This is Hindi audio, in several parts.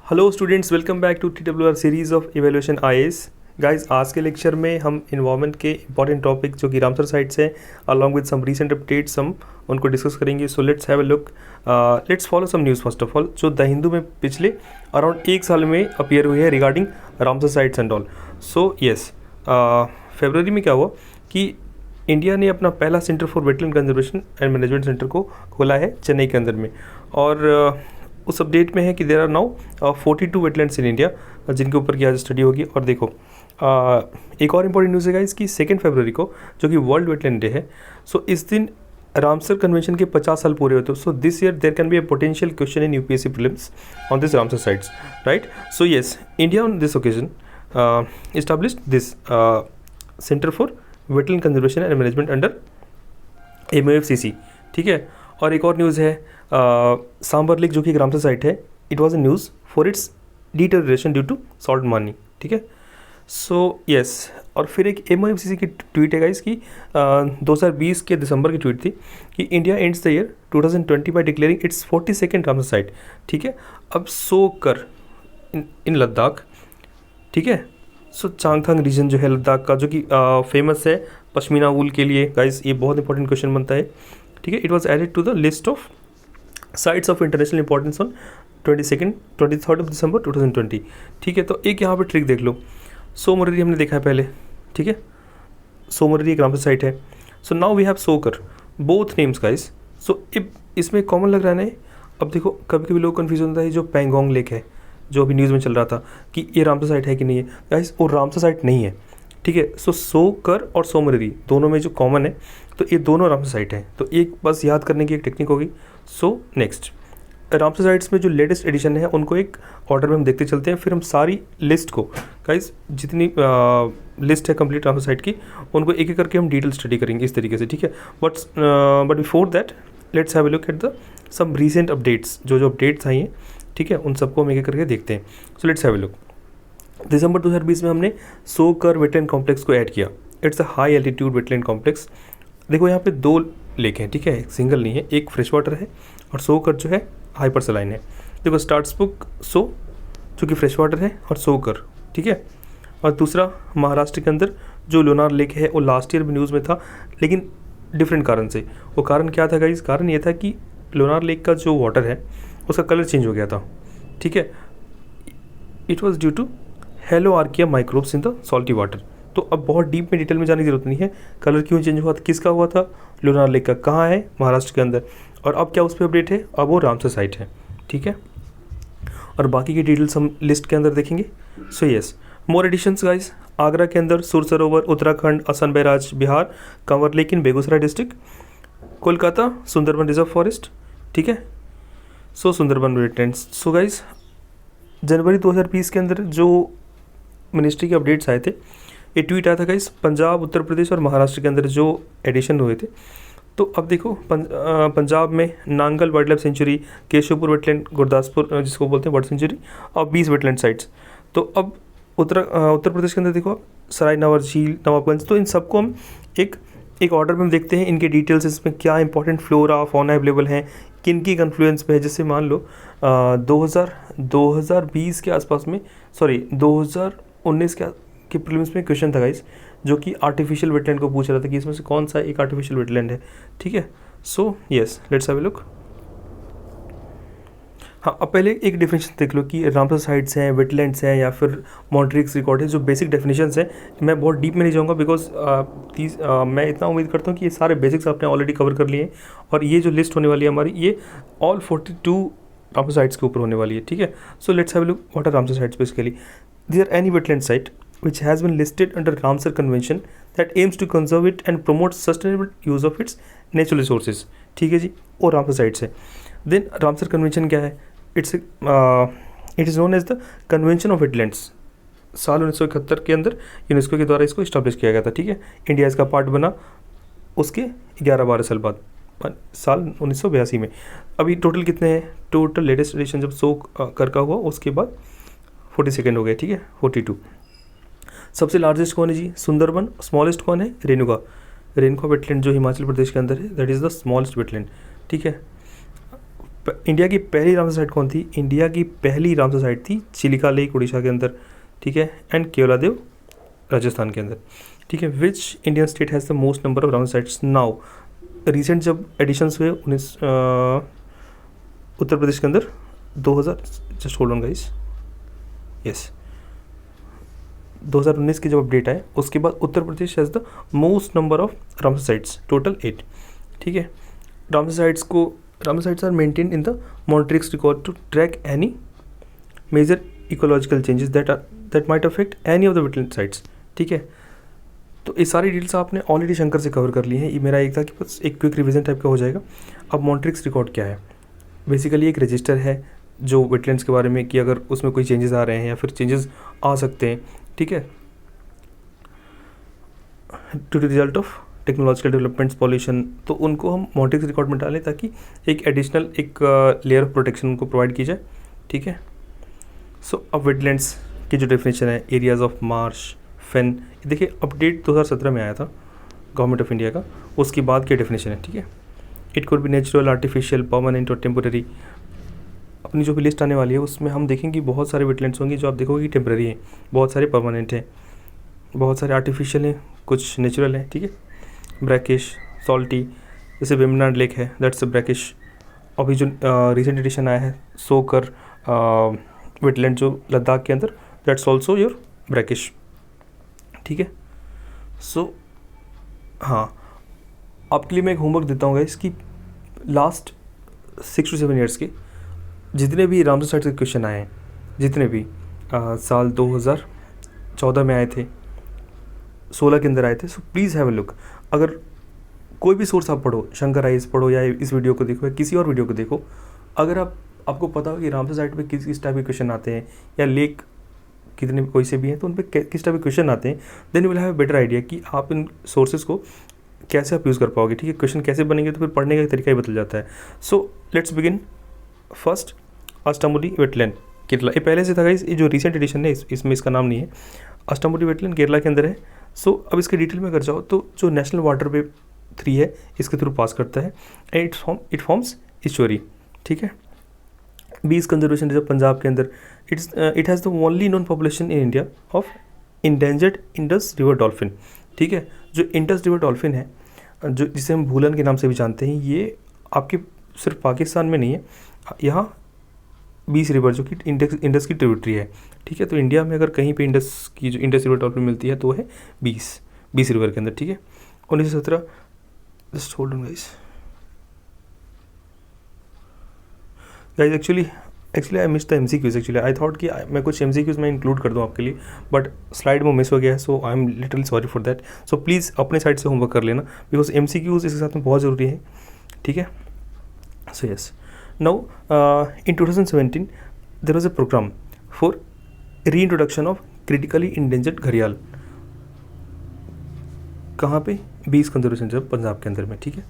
Hello students, welcome back to TWR series of evaluation IAS. Guys, आज के लेक्चर में हम इन्वायरमेंट के इंपॉर्टेंट टॉपिक जो कि रामसर साइट से along with some recent updates हम उनको डिस्कस करेंगे। So let's have a look, let's follow some news. First of all, जो द हिंदू में पिछले अराउंड एक साल में अपीयर हुई है regarding Ramsar sites and all. So yes, फरवरी में क्या हुआ कि इंडिया ने अपना पहला centre for wetland conservation and management centre को खोला है चेन्नई के अंदर में। और उस अपडेट में है कि there are now 42 wetlands in India जिनके ऊपर की आज स्टडी होगी। और देखो, एक और इम्पॉर्टेंट न्यूज़ है इसकी 2 फरवरी को, जो कि वर्ल्ड वेटलैंड डे है। सो इस दिन रामसर कन्वेंशन के 50 साल पूरे होते हैं। So this year there can be a potential question in UPSC prelims on this Ramsar sites, right. So yes, India on this occasion established this centre for wetland conservation and management under MOFCC, ठीक है। और एक और न्यूज़ है, सांबर लेक जो कि एक रामसर साइट है, it was a news for its deterioration due to salt mining, ठीक है। सो येस, और फिर एक MOFCC की ट्वीट है गाइस की 2020 के दिसंबर की ट्वीट थी कि India ends the year 2020 by declaring its 42nd Ramsar site, ठीक है। अब सोकर इन लद्दाख, ठीक है। सो चांगथंग रीजन जो है लद्दाख का, जो कि फेमस है पश्मीना वूल के लिए गाइस, ये बहुत इंपॉर्टेंट क्वेश्चन बनता है, ठीक है। It was added to the list of sites of international importance on 23rd of December 2020, ठीक है। तो एक यहाँ पे ट्रिक देख लो, सोमररी हमने देखा है पहले, ठीक है। सोमररी एक रामसर साइट है। सो नाउ वी हैव सोकर, बोथ नेम्स गाइस। सो इसमें कॉमन लग रहा है ना। अब देखो, कभी कभी लोग कन्फ्यूज होता है, जो पैंगोंग लेक है जो अभी न्यूज़ में चल रहा था कि ये रामसर साइट है कि नहीं है, गाइस वो रामसर साइट नहीं है, ठीक है। सो सोकर और सोमररी दोनों में जो कॉमन है, तो ये दोनों रामसर साइट है। तो एक बस याद करने की एक टेक्निक होगी। सो नेक्स्ट, रामसर साइट्स में जो लेटेस्ट एडिशन है उनको एक ऑर्डर में हम देखते चलते हैं, फिर हम सारी लिस्ट को गाइस, जितनी लिस्ट है कंप्लीट रामसर साइट की, उनको एक एक करके हम डिटेल स्टडी करेंगे इस तरीके से, ठीक है। But before that let's have a look at the some recent updates, जो अपडेट्स आई हैं, ठीक है, उन सबको हम एक एक करके देखते हैं। So let's have a look. दिसंबर 2020 में हमने सोकर वेटलैंड कॉम्प्लेक्स को ऐड किया। It's a high altitude wetland complex. देखो यहाँ पे 2 लेक हैं, ठीक है, एक सिंगल नहीं है, एक फ्रेश वाटर है और सोकर जो है हाइपर सलाइन है। देखो, स्टार्ट्स बुक सो जो कि फ्रेश वाटर है और सोकर, ठीक है। और दूसरा महाराष्ट्र के अंदर जो लोनार लेक है, वो लास्ट ईयर भी न्यूज़ में था, लेकिन डिफरेंट कारण से। वो कारण क्या था गाइस? कारण ये था कि लोनार लेक का जो वाटर है उसका कलर चेंज हो गया था, ठीक है। It was due to halo archaea microbes in the salty water. तो अब बहुत डीप में डिटेल में जाने की जरूरत नहीं है, कलर क्यों चेंज हुआ था, किसका हुआ था, लोनार लेक का, कहाँ है, महाराष्ट्र के अंदर, और अब क्या उस पर अपडेट है, अब वो रामसर साइट है, ठीक है। और बाकी की डिटेल्स हम लिस्ट के अंदर देखेंगे। सो येस, मोर एडिशंस गाइस। आगरा के अंदर सुर सरोवर, Uttarakhand, Assam barrage, Bihar, Kanwar lake in Begusarai district, Kolkata Sundarban reserve forest, ठीक है। सो सुंदरबन वेटलैंड्स। सो गाइस, जनवरी 2020 के अंदर जो मिनिस्ट्री के अपडेट्स आए थे, ये ट्वीट आया था गाइस, पंजाब, उत्तर प्रदेश और महाराष्ट्र के अंदर जो एडिशन हुए थे। तो अब देखो, पंजाब में Nangal wildlife century, Keshavpur wetland, Gurdaspur जिसको बोलते हैं बर्ड सेंचुरी, और 20 वेटलैंड साइट्स। तो अब उत्तर प्रदेश के अंदर देखो आप, सराय नवर झील, नवाबगंज। तो इन सबको हम एक ऑर्डर में हम देखते हैं, इनके डिटेल्स, इसमें क्या इंपॉर्टेंट फ्लोरा फौना अवेलेबल हैं, किन की कन्फ्लुएंस पे है। जैसे मान लो 2020 के आसपास में, सॉरी 2019 के प्रीलिम्स में क्वेश्चन था गाइस, जो कि आर्टिफिशियल वेटलैंड को पूछ रहा था कि इसमें से कौन सा एक आर्टिफिशियल वेटलैंड है, ठीक है। So yes, let's have a look. हाँ, अब पहले एक डेफिनेशन देख लो कि रामसर साइट्स हैं, वेटलैंड्स हैं, या फिर मॉन्ट्रिक्स रिकॉर्ड है। जो बेसिक डेफिनेशंस हैं, मैं बहुत डीप में नहीं जाऊँगा, बिकॉज मैं इतना उम्मीद करता हूँ कि ये सारे बेसिक्स आपने ऑलरेडी कवर कर लिए हैं। और ये जो लिस्ट होने वाली है हमारी, ये ऑल 42 रामसर साइट्स के ऊपर होने वाली है, ठीक है। So let's have a look what are Ramsar sites basically. There any wetland site which has been listed under Ramsar Convention that aims to conserve it and promote sustainable use of its natural resources, ठीक है जी, और रामसर साइट्स है। देन रामसर कन्वेंशन क्या है? It is known as the convention of wetlands. साल 1971 के अंदर यूनेस्को के द्वारा इसको इस्टेब्लिश किया गया था, ठीक है। इंडिया इसका पार्ट बना उसके 11-12 साल बाद, साल 1982 में। अभी टोटल कितने हैं? टोटल लेटेस्ट एडिशन जब कर का हुआ उसके बाद 42nd हो गए, ठीक है, 42। सबसे लार्जेस्ट कौन है जी? सुंदरबन। स्मॉलेस्ट कौन है? रेणुका वेटलैंड जो हिमाचल प्रदेश के अंदर है, that is the smallest wetland, ठीक है। इंडिया की पहली रामसर साइट कौन थी? इंडिया की पहली रामसर साइट थी चिलिका लेक उड़ीसा के अंदर, ठीक है, एंड केवलादेव राजस्थान के अंदर, ठीक है। Which Indian state has the most number of Ramsar sites now? Recent जब एडिशंस हुए उत्तर प्रदेश के अंदर 2000, just hold on guys, yes 2019 की जब अपडेट आए उसके बाद Uttar Pradesh has the most number of Ramsar sites, total 8, ठीक है। Ramsar sites are maintain in the monitoring record to track any major ecological changes that might affect any of the wetland sites, ठीक है। तो ये सारी डिटेल्स आपने ऑलरेडी शंकर से कवर कर ली हैं। ये मेरा एक था कि बस एक क्विक रिवीजन टाइप का हो जाएगा। अब मॉनिटरिंग रिकॉर्ड क्या है? बेसिकली एक रजिस्टर है जो वेटलैंड्स के बारे में कि अगर उसमें कोई चेंजेस आ रहे हैं या फिर चेंजेस आ सकते हैं, ठीक है, to the result of technological developments, pollution, तो उनको हम मॉनिटरिंग रिकॉर्ड में डालें ताकि एक एडिशनल एक लेयर ऑफ प्रोटेक्शन उनको प्रोवाइड की जाए, ठीक है। सो अब वेटलैंड्स की जो डेफिनेशन है, एरियाज ऑफ मार्श, फेन, देखिए अपडेट 2017 में आया था गवर्नमेंट ऑफ इंडिया का, उसके बाद की डेफिनेशन है, ठीक है। It could be natural, artificial, permanent और टेम्पोररी। अपनी जो भी लिस्ट आने वाली है उसमें हम देखेंगे बहुत सारे वेटलैंड्स होंगे जो आप देखोगे कि टेम्पररी हैं, बहुत सारे परमानेंट हैं, बहुत सारे आर्टिफिशियल हैं, कुछ नेचुरल हैं, ठीक है। ब्रैकिश, सॉल्टी, जैसे वेम्बनाड लेक है, दैट्स अ ब्रैकिश। अभी जो रिसेंट एडिशन आया है सोकर वेटलैंड जो लद्दाख के अंदर, दैट्स ऑल्सो योर ब्रैकिश, ठीक है। सो हाँ, आपके लिए मैं एक होमवर्क देता हूँ इसकी लास्ट 6 to 7 ईयर्स के जितने भी रामसर साइट्स के क्वेश्चन आए हैं, जितने भी साल 2014 में आए थे, 16 के अंदर आए थे, so please have a look. अगर कोई भी सोर्स आप पढ़ो, शंकर आइस पढ़ो या इस वीडियो को देखो या किसी और वीडियो को देखो, अगर आपको पता हो कि रामसर साइट पे किस टाइप के क्वेश्चन आते हैं या लेक कितने कोई से भी हैं तो उन पर किस टाइप के क्वेश्चन आते हैं, then you will have a better idea कि आप इन सोर्सेज को कैसे आप यूज़ कर पाओगे, ठीक है। क्वेश्चन कैसे बनेंगे तो फिर पढ़ने का तरीका ही बदल जाता है। So let's begin. First, Ashtamudi wetland Kerala, ये पहले से था गाइस, ये जो रिसेंट एडिशन है इसमें इसका नाम नहीं है। अष्टामुडी वेटलैंड केरला के अंदर है। सो अब इसके डिटेल में अगर जाओ तो जो नेशनल वाटर वे 3 है इसके थ्रू पास करता है एंड इट फॉर्म्स इस्चुरी, ठीक है। बीस कंजर्वेशन रिजर्व पंजाब के अंदर, it has the only non population in India of endangered Indus river dolphin, ठीक है। जो इंडस रिवर डॉल्फिन है, जो जिसे हम भूलन के नाम से भी जानते हैं, ये आपके सिर्फ पाकिस्तान में नहीं है, यहाँ 20 रिवर जो कि इंडस की ट्रिब्यूटरी है, ठीक है। तो इंडिया में अगर कहीं पे इंडस रिवर डॉल्फिन मिलती है तो वो है 20 रिवर के अंदर, ठीक है। 1917, just hold on guys, actually I miss the MCQs। Actually I thought कि मैं कुछ MCQs में इंक्लूड कर दूं आपके लिए, बट स्लाइड में मिस हो गया है, so I am literally sorry for that. So please अपने साइड से होमवर्क कर लेना, बिकॉज MCQs इसके साथ में बहुत ज़रूरी है, ठीक है। So yes, now in 2017 there was a program for reintroduction of critically endangered घड़ियाल, कहाँ पे? 20 कंजर्वेशन रिजर्व पंजाब के अंदर में, ठीक है।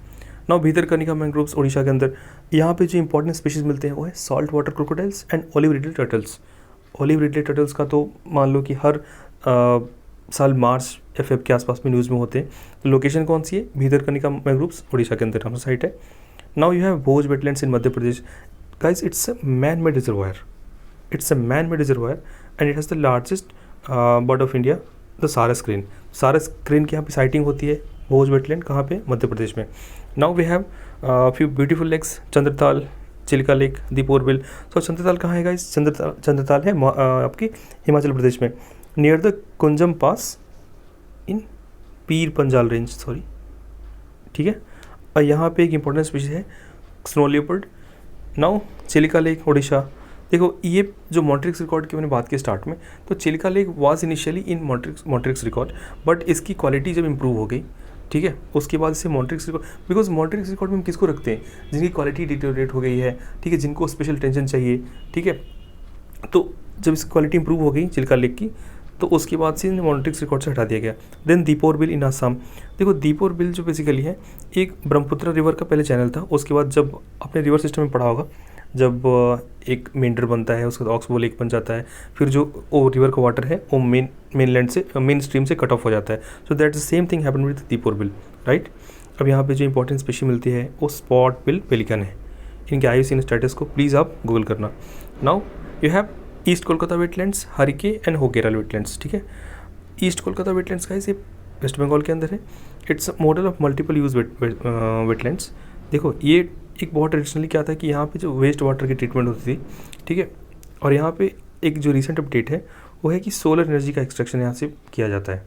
नाउ भीतरकनिका मैंग्रोव्स उड़ीसा के अंदर, यहाँ पे जो इंपॉर्टेंट स्पीशीज़ मिलते हैं वो है salt water crocodiles and olive riddle turtles. Olive riddle turtles का तो मान लो कि हर साल मार्च FF के आसपास में न्यूज़ में होते हैं। तो लोकेशन कौन सी है? भीतरकनिका मैंग्रोव्स उड़ीसा के अंदर रामसर साइट है। Now you have Bhoj wetlands in Madhya Pradesh. Guys, it's a man made reservoir, and it has the largest bird of India, the सारस क्रेन। सारस क्रेन की यहाँ पे साइटिंग होती है भोज वेटलैंड, कहाँ पे? मध्य प्रदेश में। Now we have few beautiful lakes, Chandratal, Chilika lake, Deepor Beel. So Chandratal कहाँ है गाइस? चंद्रताल है आपकी हिमाचल प्रदेश में, near the Kunzum pass in Pir Panjal range, sorry, ठीक है। और यहाँ पे एक इंपॉर्टेंट स्पीशीज है snow leopard. Now Chilika lake Orissa, देखो ये जो मॉन्ट्रिक्स रिकॉर्ड की मैंने बात की स्टार्ट में, तो Chilika lake was initially in Montreux record, but इसकी क्वालिटी जब इम्प्रूव हो गई, ठीक है, उसके बाद इसे Montreux record, because Montreux record में हम किसको रखते हैं? जिनकी क्वालिटी डिटेरियोरेट हो गई है, ठीक है, जिनको स्पेशल टेंशन चाहिए, ठीक है। तो जब इसकी क्वालिटी इंप्रूव हो गई चिल्का लेक की, तो उसके बाद से मॉन्ट्रिक्स रिकॉर्ड से हटा दिया गया। देन दीपोरबिल इन आसाम, देखो दीपोरबिल जो बेसिकली है एक ब्रह्मपुत्र रिवर का पहले चैनल था। उसके बाद जब आपने रिवर सिस्टम में पढ़ा होगा, जब एक मेंढर बनता है उसके बाद ऑक्सबो लेक बन जाता है, फिर जो वो रिवर का वाटर है वो मेन स्ट्रीम से कट ऑफ हो जाता है। So that's the same thing happen with दीपोरबिल, right. अब यहाँ पे जो इंपॉर्टेंट स्पीशी मिलती है वो स्पॉट बिल पेलिकन है, इनके IUCN स्टेटस को प्लीज़ आप गूगल करना। Now you have east Kolkata wetlands, Harike and Hokera wetlands, ठीक है। ईस्ट कोलकाता वेटलैंड्स का ये वेस्ट बंगाल के अंदर है। It's model of multiple use wetlands. देखो ये एक बहुत ट्रेडिशनली क्या था कि यहाँ पे जो वेस्ट वाटर की ट्रीटमेंट होती थी, ठीक है, और यहाँ पे एक जो रिसेंट अपडेट है वो है कि सोलर एनर्जी का एक्सट्रैक्शन यहाँ से किया जाता है,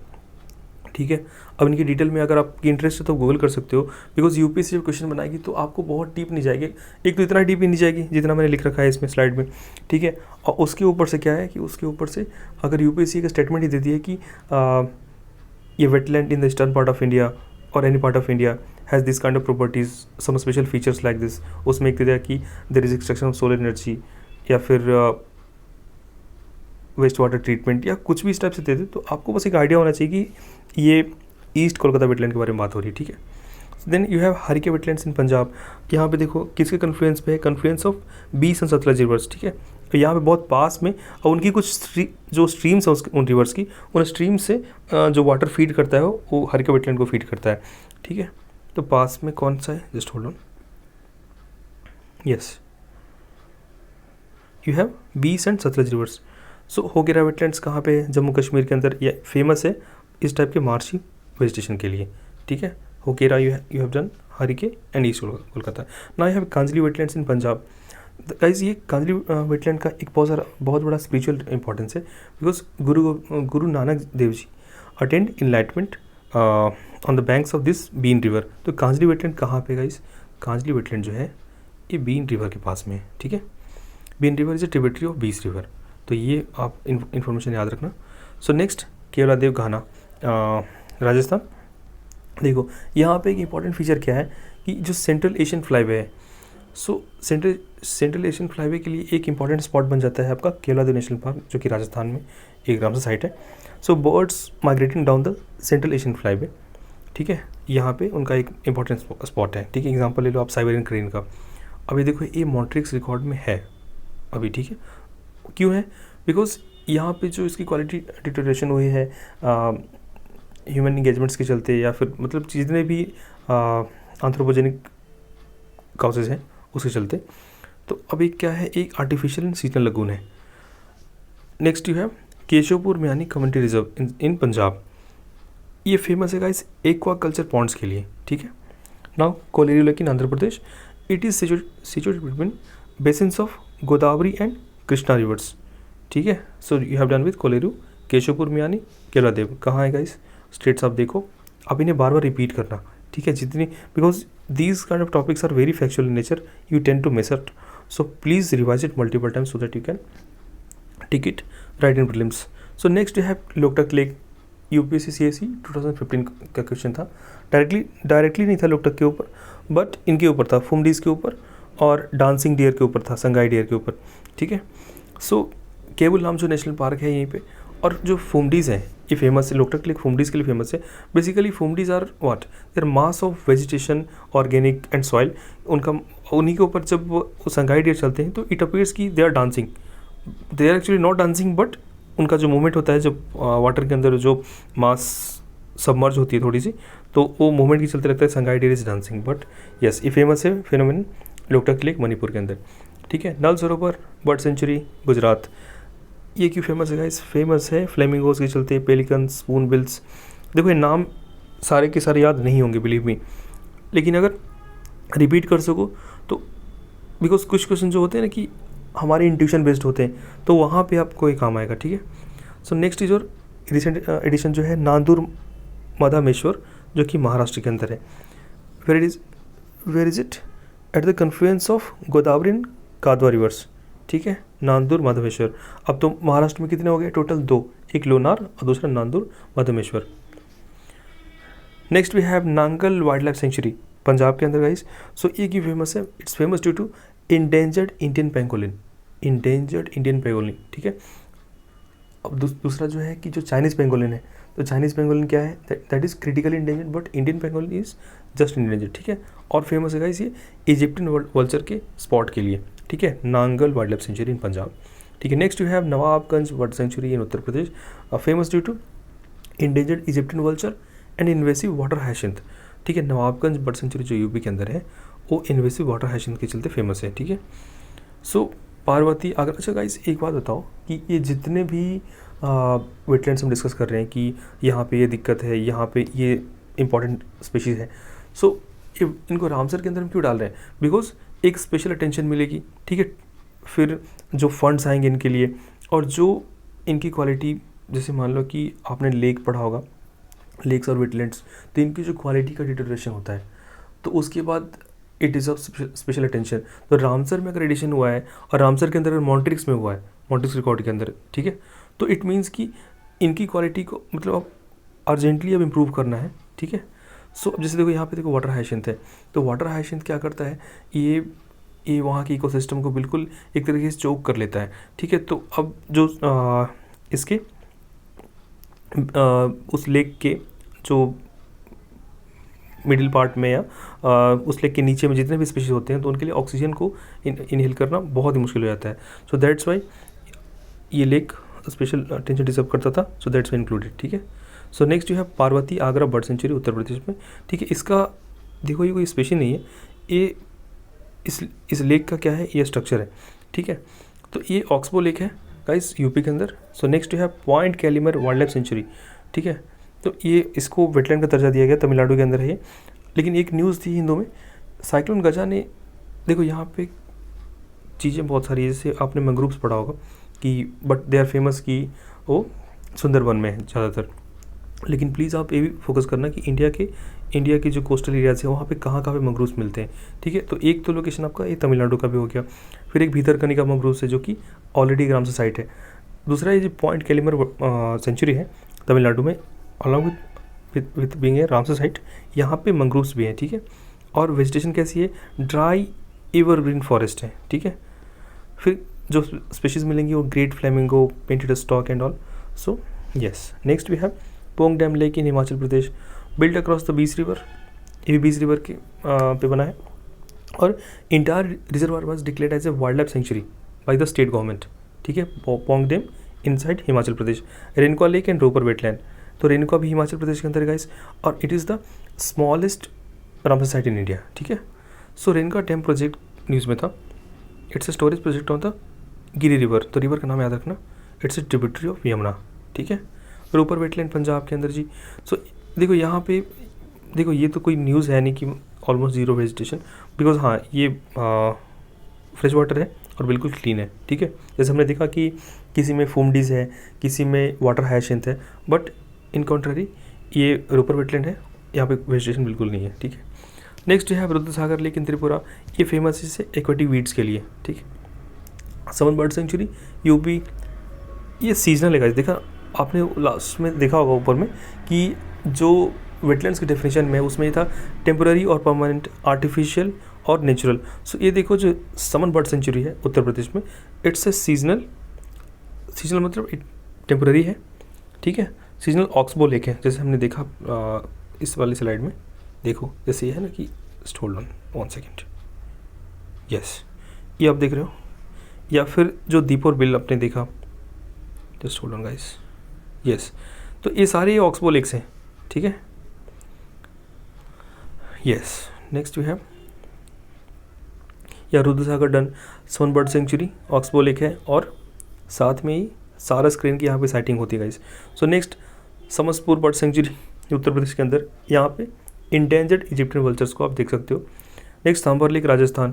ठीक है। अब इनकी डिटेल में अगर आपकी इंटरेस्ट है तो गूगल कर सकते हो, बिकॉज यूपीएससी जब क्वेश्चन बनाएगी तो आपको बहुत डीप नहीं जाएगी, एक तो इतना डीप ही नहीं जाएगी जितना मैंने लिख रखा है इसमें स्लाइड में, ठीक है। और उसके ऊपर से क्या है कि उसके ऊपर से अगर यूपीएससी का स्टेटमेंट ही देती है कि ये wetland in the eastern part of India और any part of India has this kind of properties some special features like this, उसमें एक दिया कि there is extraction of solar energy या फिर वेस्ट वाटर ट्रीटमेंट या कुछ भी इस टाइप से दे दे, तो आपको बस एक आइडिया होना चाहिए कि ये ईस्ट कोलकाता वेटलैंड के बारे में बात हो रही है, ठीक है। Then you have Harike wetlands in Punjab. यहाँ पे देखो किसके कन्फ्लुएंस पे है, confluence of Beas and Sutlej rivers, ठीक है। तो यहाँ पे बहुत पास में और उनकी कुछ जो स्ट्रीम्स है उन रिवर्स की, उन स्ट्रीम से जो वाटर फीड करता है वो हरिके वेटलैंड को फीड करता है, ठीक है। तो पास में कौन सा है, just hold on, yes, you have Beas and Sutlej rivers. So Hokera wetlands कहाँ पे है, जम्मू कश्मीर के अंदर, ये फेमस है इस टाइप के मार्शी वेजिटेशन के लिए, ठीक है। Hokera you have done, Harike and east Kolkata. Now you have Kanjli wetlands in Punjab. Guys ये कांजली वेटलैंड का एक बहुत बड़ा स्पिरिचुअल इंपॉर्टेंस है, because Guru Nanak Dev ji attend enlightenment on the banks of this Bein river. तो कांजली वेटलैंड कहाँ पे गाइज, कांजली वेटलैंड जो है ये बीन रिवर के पास में है, ठीक है। Bein river is a tributary of Beas river, तो ये आप इन्फॉर्मेशन याद रखना। So next Keoladeo Ghana, Rajasthan. देखो यहाँ पे एक इम्पॉर्टेंट फीचर क्या है कि जो सेंट्रल एशियन फ्लाईवे है, सो सेंट्रल एशियन फ्लाईवे के लिए एक इम्पॉर्टेंट स्पॉट बन जाता है आपका केवलादेव नेशनल पार्क, जो कि राजस्थान में एक रामसर साइट है। So birds migrating down the central Asian flyway, ठीक है, यहाँ पे उनका एक इम्पॉर्टेंट स्पॉट है, ठीक है। एग्जाम्पल ले लो आप साइबेरियन क्रेन का। अभी देखो ये मॉन्ट्रिक्स रिकॉर्ड में है अभी, ठीक है। क्यों है, बिकॉज यहाँ पे जो इसकी क्वालिटी डिटोरेशन हुई है ह्यूमन इंगेजमेंट्स के चलते, या फिर मतलब जितने भी एंथ्रोपोजेनिक कॉजेज हैं उसके चलते, तो अभी क्या है, एक आर्टिफिशियल एंड सीजनल लगून है। Next you have Keshavpur म्यानी community reserve in Punjab. ये फेमस है गाइस एक्वा कल्चर पॉन्ड्स के लिए, ठीक है। Now Kolleru lake in Andhra Pradesh, it is situated between basins of Godavari and Krishna rivers, ठीक है। So you have done with Kolleru, Keshopur Miani, Keoladeo. कहाँ है गाइस, स्टेट्स आप देखो, आप इन्हें बार बार रिपीट करना, ठीक है, जितनी, because these kind of topics are very factual in nature, you tend to miss it, so please revise it multiple times so that you can tick it right in prelims. So next you have Loktak lake, UPSC CSE 2015 का क्वेश्चन था, डायरेक्टली नहीं था लोकटक के ऊपर, बट इनके ऊपर था, फुमडीज के ऊपर और डांसिंग डियर के ऊपर था, संगाई डियर के ऊपर, ठीक है। सो केबुल नाम जो नेशनल पार्क है यहीं पे, और जो फुमडीज़ हैं ये फेमस है, लोकटक लेक फुमडीज़ के लिए फेमस है। Basically phumdis are what, there mass of vegetation, organic and soil, उनका उन्हीं के ऊपर जब वो संगाई डियर चलते हैं तो इट अपीयर्स कि they are dancing, they are actually not dancing, but उनका जो मूवमेंट होता है जब वाटर के अंदर जो मास सबमर्ज होती है थोड़ी सी, तो वो मूवमेंट की चलते लगता है sangai deer is dancing. But yes, ये फेमस है फिनोमेन लोकटक लेक मणिपुर के अंदर, ठीक है। नल सरोवर बर्ड सेंचुरी गुजरात, ये क्यों फेमस है गाइस, फेमस है फ्लेमिंगोज के चलते, पेलिकन, स्पून बिल्स। देखो ये नाम सारे के सारे याद नहीं होंगे बिलीव मी, लेकिन अगर रिपीट कर सको तो, बिकॉज कुछ क्वेश्चन जो होते हैं ना कि हमारे इंट्यूशन बेस्ड होते हैं, तो वहाँ पे आपको ये काम आएगा, ठीक है। सो नेक्स्ट इज और रिसेंट एडिशन जो है नांदूर माधवेश्वर, जो कि महाराष्ट्र के अंदर है। Where is it, at the confluence of Godavari and Kadwa rivers, ठीक है, नांदूर माधवेश्वर। अब तो महाराष्ट्र में कितने हो गए टोटल, 2, एक लोनार और दूसरा Nandur Madhameshwar. Next we have Nangal wildlife sanctuary Punjab के अंदर गाइस। सो ये क्यों फेमस है, it's famous due to endangered Indian pangolin, endangered Indian pangolin, ठीक है। अब दूसरा जो है कि जो चाइनीज़ पेंगोलिन है, तो चाइनीज़ पेंगोलिन क्या है, that is critically endangered, but Indian pangolin is just endangered, ठीक है। और फेमस है गाइस ये इजिप्टियन वल्चर के स्पॉट के लिए, ठीक है, Nangal wildlife sanctuary in Punjab, ठीक है। Next you have Nawabganj bird sanctuary in Uttar Pradesh, famous due to endangered Egyptian vulture and invasive water hyacinth, ठीक है। नवाबगंज बर्ड सेंचुरी जो यूपी के अंदर है वो इन्वेसिव वाटर हाइसिंथ के चलते फेमस है, ठीक है। सो पार्वती आगरा। अच्छा गाइस, एक बात बताओ कि ये जितने भी वेटलैंड्स हम डिस्कस कर रहे हैं कि यहाँ पे ये दिक्कत है, यहाँ पे ये इंपॉर्टेंट स्पीशीज़ है, सो इनको रामसर के अंदर हम क्यों डाल रहे हैं? बिकॉज एक स्पेशल अटेंशन मिलेगी, ठीक है। फिर जो फंड्स आएंगे इनके लिए, और जो इनकी क्वालिटी, जैसे मान लो कि आपने लेक पढ़ा होगा, लेक्स और वेटलैंड्स, तो इनकी जो क्वालिटी का डिटोरेशन होता है, तो उसके बाद it is of special attention. तो रामसर में अगर एडिशन हुआ है, और रामसर के अंदर अगर मॉन्ट्रिक्स में हुआ है, मॉन्ट्रिक्स रिकॉर्ड के अंदर, ठीक है, तो इट मीन्स कि इनकी क्वालिटी को मतलब अब अर्जेंटली अब इम्प्रूव करना है, ठीक है। सो अब जैसे देखो यहाँ पे देखो वाटर हाइसिंथ है, तो वाटर हाइसिंथ क्या करता है, ये वहाँ के इकोसिस्टम को बिल्कुल एक तरीके से चोक कर लेता है, ठीक है। तो अब जो इसके उस लेक के जो मिडिल पार्ट में या उस लेक के नीचे में जितने भी स्पीशीज होते हैं, तो उनके लिए ऑक्सीजन को इनहेल करना बहुत ही मुश्किल हो जाता है। सो दैट्स वाई ये लेक स्पेशल अटेंशन डिजर्व करता था, सो दैट्स वाई इंक्लूडेड, ठीक है। So next you have Parvati Agra bird sanctuary Uttar Pradesh में, ठीक है। इसका देखो ये कोई स्पेशी नहीं है, ये इस लेक का क्या है, ये स्ट्रक्चर है, ठीक है। तो ये ऑक्सबो लेक है गाइस यूपी के अंदर। So next you have Point Calimere wildlife sanctuary, ठीक है। तो ये इसको वेटलैंड का दर्जा दिया गया, तमिलनाडु के अंदर है ये। लेकिन एक न्यूज़ थी हिंदू में, साइक्लोन गजा ने, देखो यहाँ पे चीज़ें बहुत सारी है, जैसे आपने मैंग्रोव्स पढ़ा होगा कि बट दे आर फेमस कि वो सुंदरबन में है ज़्यादातर। लेकिन प्लीज़ आप ये भी फोकस करना कि इंडिया के जो कोस्टल एरियाज है वहाँ पे कहाँ पे मैंग्रोव्स मिलते हैं, ठीक है। तो एक तो लोकेशन आपका ये तमिलनाडु का भी हो गया, फिर एक भीतरकनिका मैंग्रोव्स है जो कि ऑलरेडी रामसर साइट है। दूसरा ये जो पॉइंट कैलीमर सेंचुरी है तमिलनाडु में, along with being a Ramsar site, यहाँ पे मैंग्रोव्स भी हैं, ठीक है। और वेजिटेशन कैसी है, ड्राई एवरग्रीन फॉरेस्ट है, ठीक है। फिर जो स्पीशीज़ मिलेंगी वो great flamingo, painted stork and all. So yes, next we have Pong dam lake in Himachal Pradesh, built across the Beas river, ये भी बीस रिवर के पे बना है। और entire reservoir was declared as a wildlife sanctuary by the state government, ठीक है। Pong dam inside Himachal Pradesh, Renuka lake and Ropar wetland, तो रेनका भी हिमाचल प्रदेश के अंदर गाइस, और it is the smallest Ramsar site in India, ठीक है। सो रेनका डैम प्रोजेक्ट न्यूज़ में था, it's a storage project on the Giri river, तो रिवर का नाम याद रखना, it's a tributary of Yamuna, ठीक है। रोपर वेटलैंड पंजाब के अंदर जी। सो देखो यहाँ पे देखो, ये तो कोई न्यूज़ है नहीं कि ऑलमोस्ट ज़ीरो वेजिटेशन, बिकॉज हाँ ये फ्रेश वाटर है और बिल्कुल क्लीन है, ठीक है। जैसे हमने देखा कि किसी में फूमडीज़ है, किसी में वाटर हाइसिंथ है, बट इन कॉन्ट्ररी ये रोपर वेटलैंड है, यहाँ पे वेजिटेशन बिल्कुल नहीं है, ठीक है। नेक्स्ट है रुद्रसागर लेक इन त्रिपुरा, ये फेमस है एक्वेटिक वीड्स के लिए, ठीक है। समन बर्ड सेंचुरी यूपी, ये सीजनल है गाइस। देखा आपने लास्ट में देखा होगा ऊपर में कि जो वेटलैंड्स की डेफिनेशन में उसमें ये था टेम्पररी और परमानेंट, आर्टिफिशियल और नेचुरल। सो ये देखो जो समन बर्ड सेंचुरी है उत्तर प्रदेश में, इट्स ए सीजनल मतलब टेम्पररी है, ठीक है। सीजनल ऑक्सबो लेक है, जैसे हमने देखा इस वाली स्लाइड में, देखो जैसे ये है ना कि होल्ड ऑन 1 सेकेंड, यस ये आप देख रहे हो, या फिर जो दीपोर बिल आपने देखा, just hold on guys, yes. तो ये सारे ऑक्सबो लेक्स हैं, ठीक है, यस। नेक्स्ट वी हैव या रुद्रसागर डन, समन बर्ड सेंचुरी, ऑक्सबो लेक है, और साथ में ही सारस क्रेन की यहाँ पे साइटिंग होती है guys. So next Samaspur bird sanctuary Uttar Pradesh के अंदर, यहाँ पे इंडेंजर्ड इजिप्शियन वल्चर्स को आप देख सकते हो। Next Sambhar lake Rajasthan,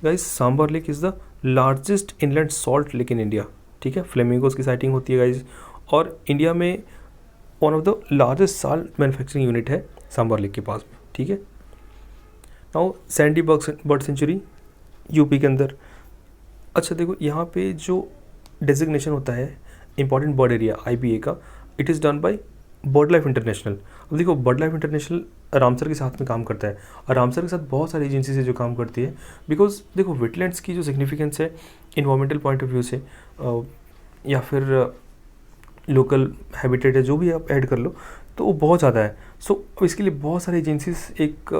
guys Sambhar lake is the largest inland salt lake in India, ठीक है। फ्लेमिंगोज की साइटिंग होती है गाइस, और इंडिया में one of the largest salt manufacturing unit है सांबर लेक के पास में, ठीक है। Now Sandy bird sanctuary UP के अंदर। अच्छा देखो यहाँ पे जो डेजिग्नेशन होता है इंपॉर्टेंट बर्ड एरिया IBA का, it is done by bird life international. अब देखो बर्ड लाइफ इंटरनेशनल रामसर के साथ में काम करता है, और रामसर के साथ बहुत सारी एजेंसीज है जो काम करती है, बिकॉज देखो वेटलैंड्स की जो सिग्निफिकेंस है इन्वायरमेंटल पॉइंट ऑफ व्यू से, या फिर लोकल हैबिटेट है, जो भी आप ऐड कर लो तो वो बहुत ज़्यादा है। सो इसके लिए बहुत सारी एजेंसीज एक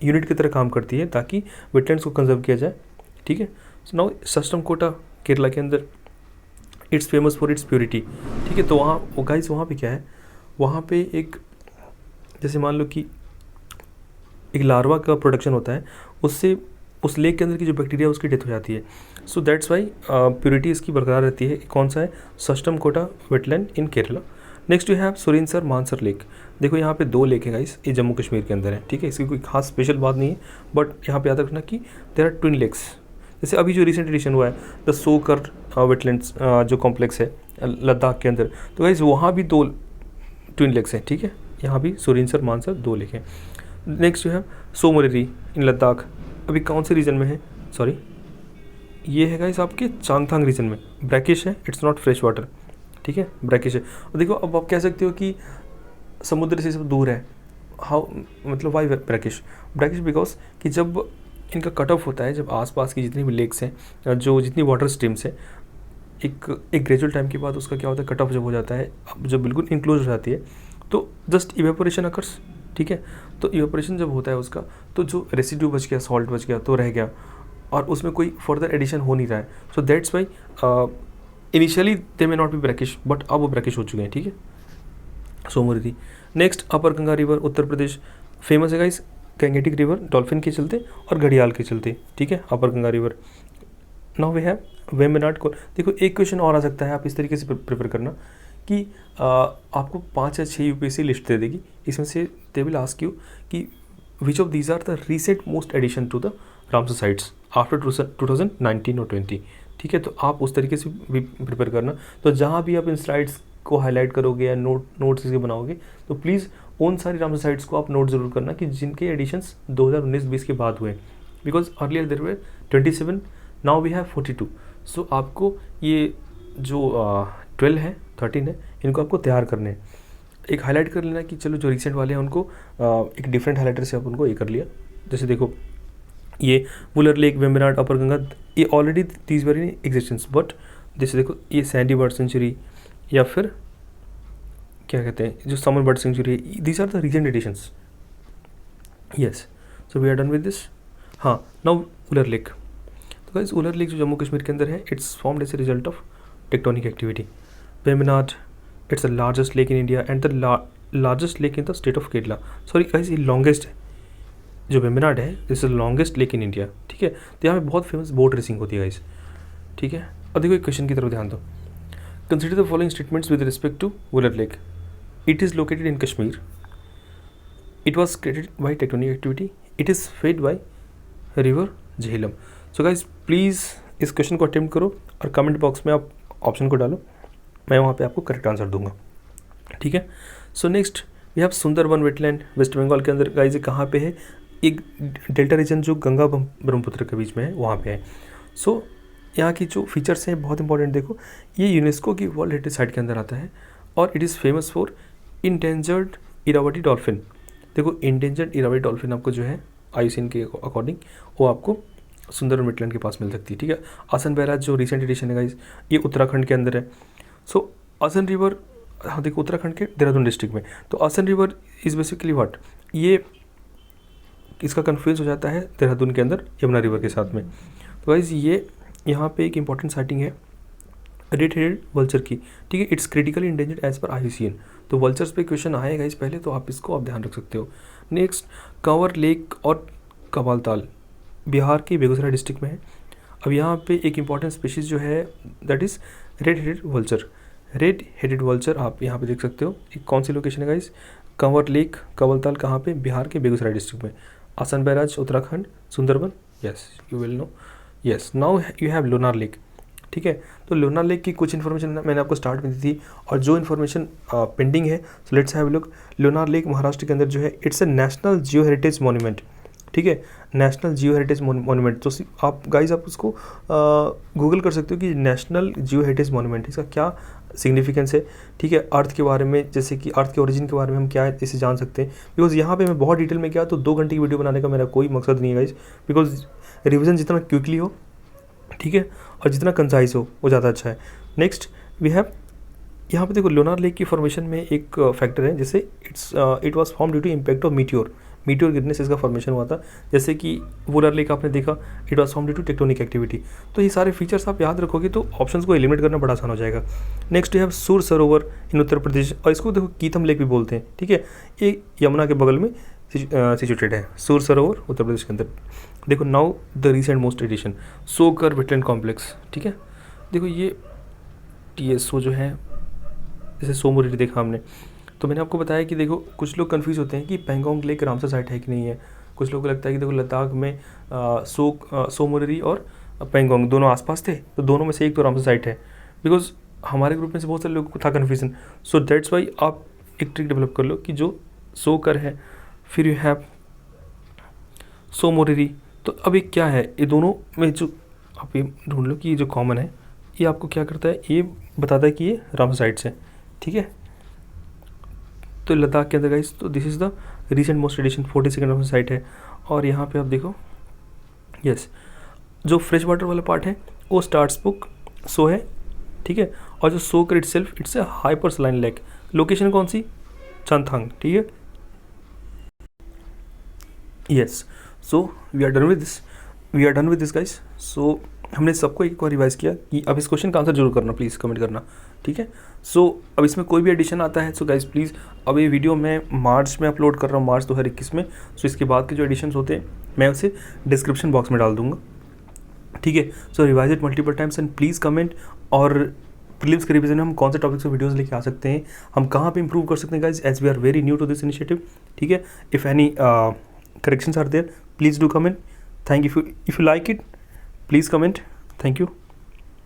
यूनिट की तरह काम करती है ताकि वेटलैंड्स को कंजर्व किया जाए, ठीक है। सो नाउ सस्टमकोटा केरला के अंदर, it's famous for its purity, ठीक है। तो वहाँ गाइस वहाँ पे क्या है, वहाँ पे एक जैसे मान लो कि एक लार्वा का प्रोडक्शन होता है, उससे उस लेक के अंदर की जो बैक्टीरिया उसकी डेथ हो जाती है। सो दैट्स वाई प्योरिटी इसकी बरकरार रहती है। कौन सा है? Sasthamkotta wetland in Kerala. Next you have Surinsar Mansar lake. देखो यहाँ पे 2 लेक है गाइस, ये जम्मू कश्मीर के अंदर है, ठीक है। इसकी कोई खास स्पेशल बात नहीं है, बट यहाँ पे याद रखना कि देयर आर ट्विन लेक्स। जैसे अभी जो रिसेंट एडिशन हुआ है द सोकर वेटलैंड्स जो कॉम्प्लेक्स है लद्दाख के अंदर, तो गाइस वहाँ भी 2 ट्विन लेक्स हैं, ठीक है। यहाँ भी सुरिनसर मानसर 2 लेक हैं। नेक्स्ट यू हैव सोमोरेरी इन लद्दाख। अभी कौन से रीजन में है? सॉरी, ये है गाइस आपके चांगथांग रीजन में। ब्रैकिश है, इट्स नॉट फ्रेश वाटर, ठीक है, ब्रैकिश है। और देखो अब आप कह सकते हो कि समुद्र से सब दूर है, हाउ, मतलब वाई ब्रैकिश? ब्रैकिश बिकॉज कि जब इनका कट ऑफ होता है, जब आसपास की जितनी भी लेक्स हैं, जो जितनी वाटर स्ट्रीम्स हैं, एक ग्रेजुअल टाइम के बाद उसका क्या होता है, कट ऑफ जब हो जाता है, जब बिल्कुल इनक्लोज हो जाती है, तो जस्ट इवेपोरेशन अकर्स, ठीक है। तो इवेपोरेशन जब होता है उसका, तो जो रेसिड्यू बच गया, सॉल्ट बच गया, तो रह गया, और उसमें कोई फर्दर एडिशन हो नहीं रहा है। So that's Y initially they may not be brackish, but अब वो ब्रैकिश हो चुके हैं, ठीक है। सोमोरेरी। नेक्स्ट अपर गंगा रिवर, उत्तर प्रदेश, फेमस है गाइस गैंगेटिक रिवर, डॉल्फिन के चलते और घड़ियाल के चलते, ठीक है, अपर Ganga river. Now we have Vembanad को। देखो एक क्वेश्चन और आ सकता है, आप इस तरीके से प्रिपेयर करना कि आपको 5 या 6 यूपीएससी लिस्ट दे देगी, इसमें से दे विल आस्क यू कि which of these are the recent most addition to the Ramsar sites after 2019 और 20, ठीक है। तो आप उस तरीके से भी प्रिपेयर करना। तो जहाँ भी आप इन स्लाइड्स को हाईलाइट करोगे या नोट्स इसके बनाओगे, तो प्लीज़ उन सारी रामसर साइट्स को आप नोट ज़रूर करना कि जिनके एडिशंस 2019-20 के बाद हुए, because earlier there were 27, now we have 42। सो आपको ये जो 12 है, 13 है, इनको आपको तैयार करने हैं। एक हाईलाइट कर लेना कि चलो जो रिसेंट वाले हैं उनको एक डिफरेंट हाईलाइटर से आप उनको ये कर लिया। जैसे देखो ये वुलर लेक, वेम्बनाड, अपर गंगा, ये already these were in existence, but जैसे देखो ये सैंडी बर्ड सेंचुरी या फिर क्या कहते हैं जो समर bird sanctuary, these are the recent additions. Yes, so we are done with this. हाँ, नाउ वुलर लेक। तो गाइस वुलर लेक जो जम्मू कश्मीर के अंदर है, it's formed as a result of tectonic activity. Vembanad, it's the largest lake in India and the largest lake in the state of Kerala. Sorry guys, ये लॉन्गेस्ट है जो वेम्बनाड है, this is longest lake in India, ठीक है। तो यहाँ पे बहुत फेमस बोट रेसिंग होती है गाइस, ठीक है। और देखो एक क्वेश्चन की तरफ ध्यान दो। Consider the following statements with respect to Wular lake. It is located in Kashmir, it was created by tectonic activity, it is fed by river Jhelum. So guys please इस क्वेश्चन को अटेम्प्ट करो और कमेंट बॉक्स में आप ऑप्शन को डालो, मैं वहाँ पे आपको करेक्ट आंसर दूंगा, ठीक है। So next we have Sundarban wetland, West Bengal के अंदर। गाइज कहाँ पे है? एक डेल्टा रीजन जो गंगा ब्रह्मपुत्र के बीच में है, वहाँ पे है। सो यहाँ की जो फीचर्स हैं बहुत इंपॉर्टेंट, देखो ये यूनेस्को की वर्ल्ड हेरिटेज साइट के अंदर आता है और it is famous for endangered Irrawaddy dolphin. देखो इंडेंजर्ड इरावती डॉल्फिन आपको जो है IUCN के अकॉर्डिंग वो आपको सुंदरबन वेटलैंड के पास मिल सकती है, ठीक है। आसन बैराज जो रिसेंट एडिशन है गाइज, ये उत्तराखंड के अंदर है। सो आसन रिवर, हाँ देखो उत्तराखंड के देहरादून डिस्ट्रिक्ट में। तो आसन रिवर इज़ बेसिकली व्हाट, ये इसका कन्फ्यूज हो जाता है देहरादून के अंदर यमुना रिवर के साथ में। तो गाइज ये यहाँ पे एक इंपॉर्टेंट साइटिंग है रेड हेडेड वल्चर की, ठीक है। It's critically endangered as per IUCN। तो वल्चर्स पे क्वेश्चन आएगा इस पहले, तो आप इसको आप ध्यान रख सकते हो। नेक्स्ट कंवर लेक और कबालताल बिहार के बेगूसराय डिस्ट्रिक्ट में है। अब यहाँ पे एक इंपॉर्टेंट स्पीशीज़ जो है that is red headed vulture. Red headed vulture आप यहाँ पे देख सकते हो। एक कौन सी लोकेशन है गाइस? कंवर लेक, कबालताल कहाँ पे? बिहार के बेगूसराय डिस्ट्रिक्ट में। Asan barrage Uttarakhand, Sundarban, yes you will know. Yes, now you have Lonar lake, ठीक है। तो लोनार लेक की कुछ इन्फॉर्मेशन मैंने आपको स्टार्ट में दी थी और जो इन्फॉर्मेशन पेंडिंग है, so let's have a look. Lonar lake Maharashtra के अंदर जो है, it's a national Jio heritage monument, ठीक है, नेशनल जियो हेरिटेज मॉन्यूमेंट। तो आप गाइज आप उसको गूगल कर सकते हो कि नेशनल जियो हेरिटेज मॉन्यूमेंट इसका क्या सिग्निफिकेंस है, ठीक है। अर्थ के बारे में, जैसे कि अर्थ के ओरिजिन के बारे में हम क्या इसे जान सकते हैं, बिकॉज यहाँ पे मैं बहुत डिटेल में क्या, तो 2 घंटे की वीडियो बनाने का मेरा कोई मकसद नहीं है गाइज, बिकॉज रिविजन जितना क्विकली हो, ठीक है, और जितना कंसाइज हो वो ज़्यादा अच्छा है। नेक्स्ट वी हैव यहाँ पे देखो लोनार लेक की फॉर्मेशन में एक फैक्टर है, जैसे it was form due to impact of meteor गिरने से इसका फॉर्मेशन हुआ था। जैसे कि वुलर लेक आपने देखा, it was form due to tectonic activity. तो ये सारे फीचर्स आप याद रखोगे तो ऑप्शंस को एलिमिनेट करना बड़ा आसान हो जाएगा। नेक्स्ट यू हैव सूर सरोवर इन उत्तर प्रदेश, और इसको देखो कीथम लेक भी बोलते हैं, ठीक है। ये यमुना के बगल में सिचुएटेड है, सूर सरोवर उत्तर प्रदेश के अंदर। देखो now the recent most addition Tsokar wetland complex, ठीक है। देखो ये TSO जो है, जैसे सोमोरिरी देखा हमने, तो मैंने आपको बताया कि देखो कुछ लोग कंफ्यूज होते हैं कि पेंगोंग लेक रामसर साइट है कि नहीं है। कुछ लोगों को लगता है कि देखो लद्दाख में सोमोरिरी और पेंगोंग दोनों आसपास थे, तो दोनों में से एक तो रामसर साइट है। बिकॉज हमारे ग्रुप में से बहुत सारे लोगों को था कन्फ्यूजन, सो दैट्स वाई आप एक ट्रिक डेवलप कर लो कि जो सोकर है, फिर यू हैव सोमोरिरी, तो अब ये क्या है, ये दोनों में जो आप ये ढूंढ लो कि ये जो कॉमन है, ये आपको क्या करता है, ये बताता है कि ये रामसर साइट से, ठीक है। तो लद्दाख के अंदर गाइस, तो this is the recent most addition 42 Ramsar site है। और यहाँ पे आप देखो, यस, जो फ्रेश वाटर वाला पार्ट है वो स्टार्स बुक सो है, ठीक है। और जो Tso Kar itself it's a hyper saline lake, location कौन सी, चंगथांग, ठीक है। Yes, so we are done with this guys. सो हमने सबको एक बार रिवाइज किया कि अब इस क्वेश्चन का आंसर जरूर करना, प्लीज़ कमेंट करना, ठीक है। सो अब इसमें कोई भी एडिशन आता है, सो गाइस प्लीज़, अब ये वीडियो मैं मार्च में अपलोड कर रहा हूँ, मार्च 2021 में। सो इसके बाद के जो एडिशन होते हैं मैं उसे डिस्क्रिप्शन बॉक्स में डाल दूँगा, ठीक है। So revise it multiple times and please comment. और प्रीलिम्स के रिवीजन में हम कौन से टॉपिक्स पे वीडियोस लेके आ सकते हैं, हम कहाँ पे इंप्रूव कर सकते हैं guys, as we are very new to this initiative, ठीक है। If any corrections are there, please do comment. Thank you. If you like it, please comment. Thank you.